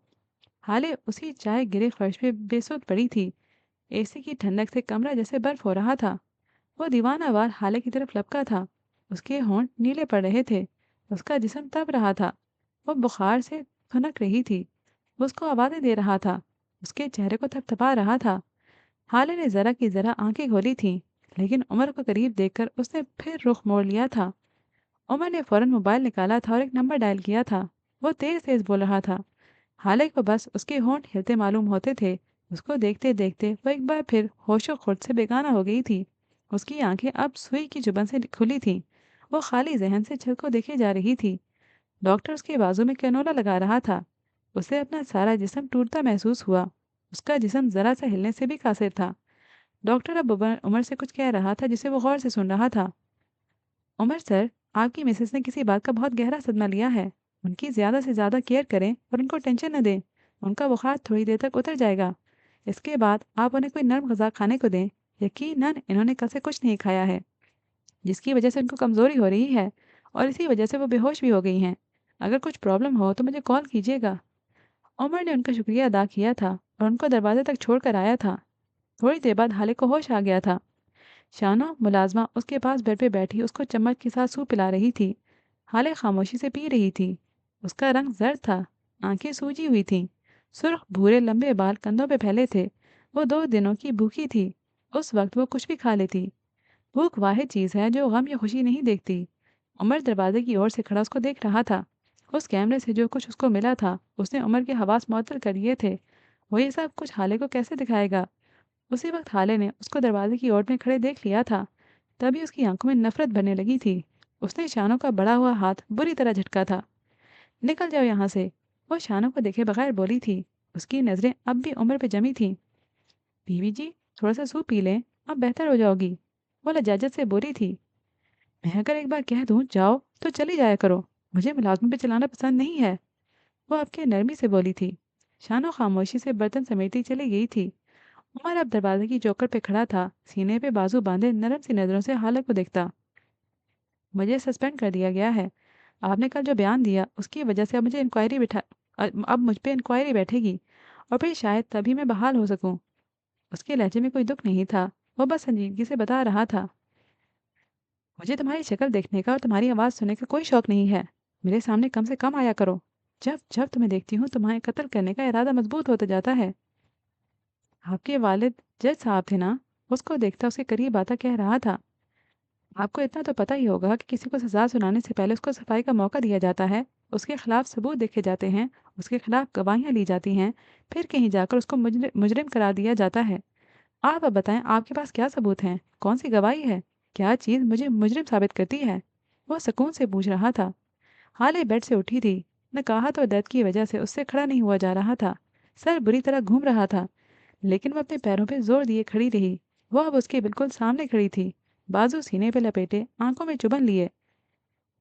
हाले उसी चाय गिरे फर्श पे बेसुध पड़ी थी। एसी की ठंडक से कमरा जैसे बर्फ हो रहा था। वो दीवानावार हाले की तरफ लपका था। उसके होंठ नीले पड़ रहे थे। उसका जिस्म तप रहा था। वो बुखार से खुनक रही थी। वो उसको आवाज़ें दे रहा था। उसके चेहरे को थपथपा रहा था। हाले ने ज़रा की ज़रा आंखें खोली थीं, लेकिन उमर को करीब देखकर उसने फिर रुख मोड़ लिया था। उमर ने फौरन मोबाइल निकाला था और एक नंबर डायल किया था। वो तेज तेज बोल रहा था। हालांकि को बस उसके होंठ हिलते मालूम होते थे। उसको देखते देखते वो एक बार फिर होशो खुद से बेगाना हो गई थी। उसकी आंखें अब सुई की जुबान से खुली थीं। वो खाली जहन से छत को देखे जा रही थी। डॉक्टर उसके बाजू में कैनोला लगा रहा था। उसे अपना सारा जिस्म टूटता महसूस हुआ। उसका जिस्म जरा सा हिलने से भी कासिर था। डॉक्टर अब उमर उमर से कुछ कह रहा था जिसे वो गौर से सुन रहा था। उमर सर, आपकी मिसेस ने किसी बात का बहुत गहरा सदमा लिया है। उनकी ज़्यादा से ज़्यादा केयर करें और उनको टेंशन न दें। उनका बुखार थोड़ी देर तक उतर जाएगा। इसके बाद आप उन्हें कोई नर्म गज़ा खाने को दें। यकीनन इन्होंने कल से कुछ नहीं खाया है, जिसकी वजह से उनको कमज़ोरी हो रही है और इसी वजह से वो बेहोश भी हो गई हैं। अगर कुछ प्रॉब्लम हो तो मुझे कॉल कीजिएगा। उमर ने उनका शुक्रिया अदा किया था और उनको दरवाजे तक छोड़ कर आया था। थोड़ी देर बाद हाले को होश आ गया था। शानो मुलाजमा उसके पास बेड पे बैठी उसको चम्मच के साथ सूप पिला रही थी। हाले खामोशी से पी रही थी। उसका रंग जर्द था। आंखें सूजी हुई थीं। सुर्ख भूरे लंबे बाल कंधों पे फैले थे। वो 2 दिनों की भूखी थी। उस वक्त वो कुछ भी खा लेती। भूख वाहिद चीज़ है जो गम या खुशी नहीं देखती। उमर दरवाजे की ओर से खड़ा उसको देख रहा था। उस कैमरे से जो कुछ उसको मिला था उसने उमर के हवास मुअत्तल कर दिए थे। वो ये सब कुछ हाले को कैसे दिखाएगा। उसी वक्त हाले ने उसको दरवाजे की ओर में खड़े देख लिया था। तभी उसकी आंखों में नफरत भरने लगी थी। उसने शानों का बड़ा हुआ हाथ बुरी तरह झटका था। निकल जाओ यहाँ से। वो शानों को देखे बगैर बोली थी। उसकी नजरें अब भी उम्र पे जमी थीं। बीवी जी, थोड़ा सा सूप पी लें, अब बेहतर हो जाओगी। वो लजाजत से बोली थी। मैं अगर एक बार कह दूं जाओ तो चली जाया करो। मुझे मुलाजमों पे चलाना पसंद नहीं है। वो आपके नरमी से बोली थी। शानो खामोशी से बर्तन समेटती चली गई थी। उमर अब दरवाजे की चौखट पे खड़ा था, सीने पे बाजू बांधे नरम सी नजरों से हालत को देखता। मुझे सस्पेंड कर दिया गया है। आपने कल जो बयान दिया उसकी वजह से अब मुझे इंक्वायरी बिठा अब मुझ पे इंक्वायरी बैठेगी और फिर शायद तभी मैं बहाल हो सकूं। उसके लहजे में कोई दुख नहीं था। वो बस संजीदगी से बता रहा था। मुझे तुम्हारी शक्ल देखने का और तुम्हारी आवाज़ सुनने का कोई शौक नहीं है। मेरे सामने कम से कम आया करो। जब जब तुम्हें देखती हूँ तुम्हारे कत्ल करने का इरादा मजबूत होता जाता है। आपके वालिद जज साहब थे ना। उसको देखता उसके करीब आता कह रहा था। आपको इतना तो पता ही होगा कि किसी को सजा सुनाने से पहले उसको सफाई का मौका दिया जाता है। उसके खिलाफ सबूत देखे जाते हैं। उसके खिलाफ गवाहियां ली जाती हैं। फिर कहीं जाकर उसको मुजरिम करार दिया जाता है। आप अब बताएं आपके पास क्या सबूत हैं, कौन सी गवाही है, क्या चीज़ मुझे मुजरिम साबित करती है। वो सुकून से पूछ रहा था। हाले बेड से उठी थी। न कहा तो दर्द की वजह से उससे खड़ा नहीं हुआ जा रहा था। सर बुरी तरह घूम रहा था। लेकिन वो अपने पैरों पे जोर दिए खड़ी रही। वो अब उसके बिल्कुल सामने खड़ी थी। बाजू सीने पे लपेटे, आंखों में चुभन लिए।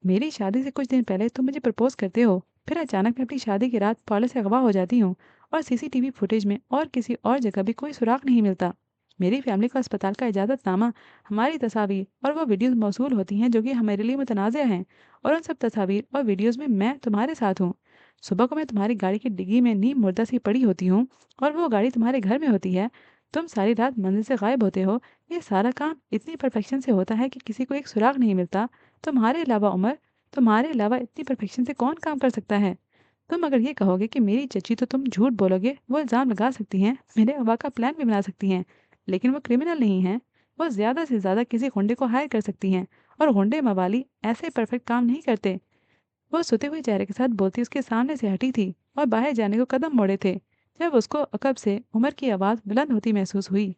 मेरी शादी से कुछ दिन पहले तुम मुझे प्रपोज करते हो, फिर अचानक मैं अपनी शादी की रात पार्लर से अगवा हो जाती हूँ और सीसीटीवी फुटेज में और किसी और जगह भी कोई सुराग नहीं मिलता। मेरी फैमिली को अस्पताल का इजाज़तनामा, हमारी तस्वीर और वो वीडियोस मौसूल होती हैं जो कि हमारे लिए मुतनाज़ हैं। और उन सब तस्वीर और वीडियोस में मैं तुम्हारे साथ हूँ। सुबह को मैं तुम्हारी गाड़ी की डिग्गी में नीम मुर्दा सी पड़ी होती हूँ और वो गाड़ी तुम्हारे घर में होती है। तुम सारी रात मंजिल से गायब होते हो। ये सारा काम इतनी परफेक्शन से होता है कि किसी को एक सुराग नहीं मिलता। तुम्हारे अलावा उमर, तुम्हारे अलावा इतनी परफेक्शन से कौन काम कर सकता है। तुम अगर ये कहोगे कि मेरी चची तो तुम झूठ बोलोगे, वो इल्ज़ाम लगा सकती हैं, मेरे अगवा का प्लान भी बना सकती हैं। लेकिन वो क्रिमिनल नहीं हैं। वो ज़्यादा से ज़्यादा किसी गुंडे को हायर कर सकती हैं और गुंडे मवाली ऐसे परफेक्ट काम नहीं करते। वो सोते हुए चेहरे के साथ बोलती उसके सामने से हटी थी और बाहर जाने को कदम मोड़े थे जब उसको अकब से उमर की आवाज़ बुलंद होती महसूस हुई।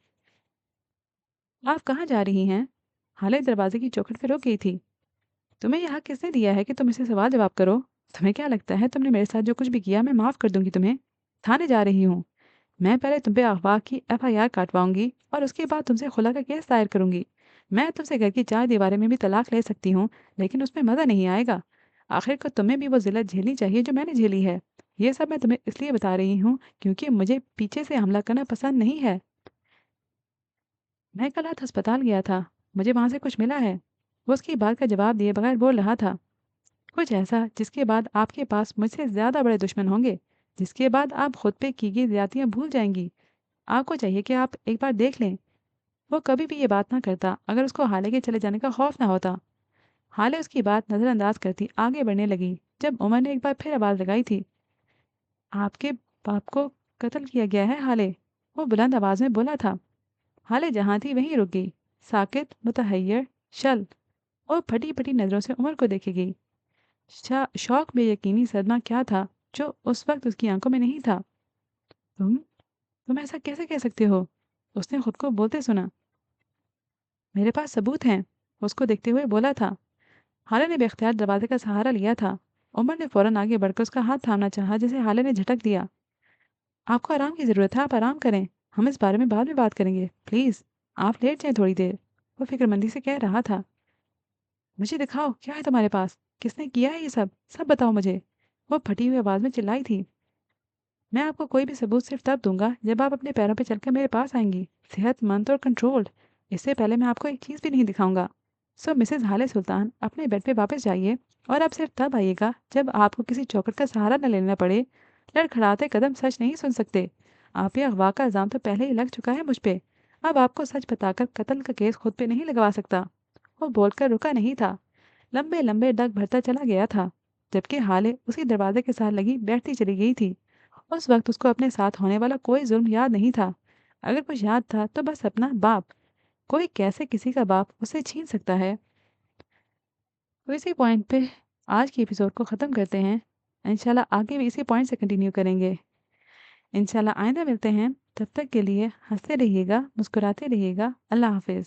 आप कहाँ जा रही हैं। हाले दरवाजे की चौखट पर रुक गई थी। तुम्हें यहाँ किसने दिया है कि तुम इसे सवाल जवाब करो। तुम्हें क्या लगता है तुमने मेरे साथ जो कुछ भी किया मैं माफ़ कर दूंगी तुम्हें। थाने जा रही हूँ। मैं पहले तुम पे अगवा की एफआईआर काटवाऊंगी और उसके बाद तुमसे खुला का केस दायर करूंगी। मैं तुमसे घर की 4 दीवारें में भी तलाक ले सकती हूँ, लेकिन उसमें मज़ा नहीं आएगा। आखिर को तुम्हें भी वो जिल्लत झेलनी चाहिए जो मैंने झेली है। ये सब मैं तुम्हें इसलिए बता रही हूँ क्योंकि मुझे पीछे से हमला करना पसंद नहीं है। मैं कल रात अस्पताल गया था। मुझे वहाँ से कुछ मिला है। वो उसकी बात का जवाब दिए बगैर बोल रहा था। कुछ ऐसा जिसके बाद आपके पास मुझसे ज़्यादा बड़े दुश्मन होंगे, जिसके बाद आप खुद पे की गई ज़्यादतियाँ भूल जाएंगी। आपको चाहिए कि आप एक बार देख लें। वो कभी भी ये बात ना करता अगर उसको हाले के चले जाने का खौफ ना होता। हाले उसकी बात नज़रअंदाज करती आगे बढ़ने लगी जब उमर ने एक बार फिर आवाज़ लगाई थी। आपके बाप को कत्ल किया गया है हाले। वो बुलंद आवाज़ में बोला था। हाले जहाँ थी वहीं रुक गई। साकित, मुतहैयर, शल। और फटी-फटी नज़रों से उमर को देखेगी। शौक में यकीनी सदमा क्या था जो उस वक़्त उसकी आँखों में नहीं था। तुम तुम ऐसा कैसे कह सकते हो? उसने खुद को बोलते सुना। मेरे पास सबूत हैं, उसको देखते हुए बोला था। हाले ने बेख्तियार दरवाजे का सहारा लिया था। उमर ने फौरन आगे बढ़कर उसका हाथ थामना चाहा, जिसे हाले ने झटक दिया। आपको आराम की ज़रूरत है, आप आराम करें। हम इस बारे में बाद में बात करेंगे, प्लीज़। आप लेट जाएं थोड़ी देर। वो फिक्रमंदी से कह रहा था। मुझे दिखाओ, क्या है तुम्हारे पास? किसने किया है ये सब? सब बताओ मुझे। वो फटी हुई आवाज़ में चिल्लाई थी। मैं आपको कोई भी सबूत सिर्फ तब दूंगा जब आप अपने पैरों पर चलकर मेरे पास आएंगी, सेहतमंद और कंट्रोल्ड। इससे पहले मैं आपको एक चीज़ भी नहीं दिखाऊंगा। सो मिसेज हाले सुल्तान, अपने बेड पे वापस जाइए और आप सिर्फ तब आइएगा जब आपको किसी चौखट का सहारा न लेना पड़े। लड़खड़ाते कदम सच नहीं सुन सकते। आप ये अगवा का इल्ज़ाम तो पहले ही लग चुका है मुझ पे। अब आपको सच बताकर कत्ल का केस खुद पे नहीं लगवा सकता। वो बोलकर रुका नहीं था। लंबे लंबे डग भरता चला गया था, जबकि हाले उसी दरवाजे के साथ लगी बैठती चली गई थी। उस वक्त उसको अपने साथ होने वाला कोई जुल्म याद नहीं था। अगर कुछ याद था तो बस अपना बाप। कोई कैसे किसी का बाप उसे छीन सकता है? तो इसी पॉइंट पे आज की एपिसोड को ख़त्म करते हैं। इंशाल्लाह आगे भी इसी पॉइंट से कंटिन्यू करेंगे। इंशाल्लाह आइंदा मिलते हैं। तब तक के लिए हंसते रहिएगा, मुस्कुराते रहिएगा। अल्लाह हाफिज़।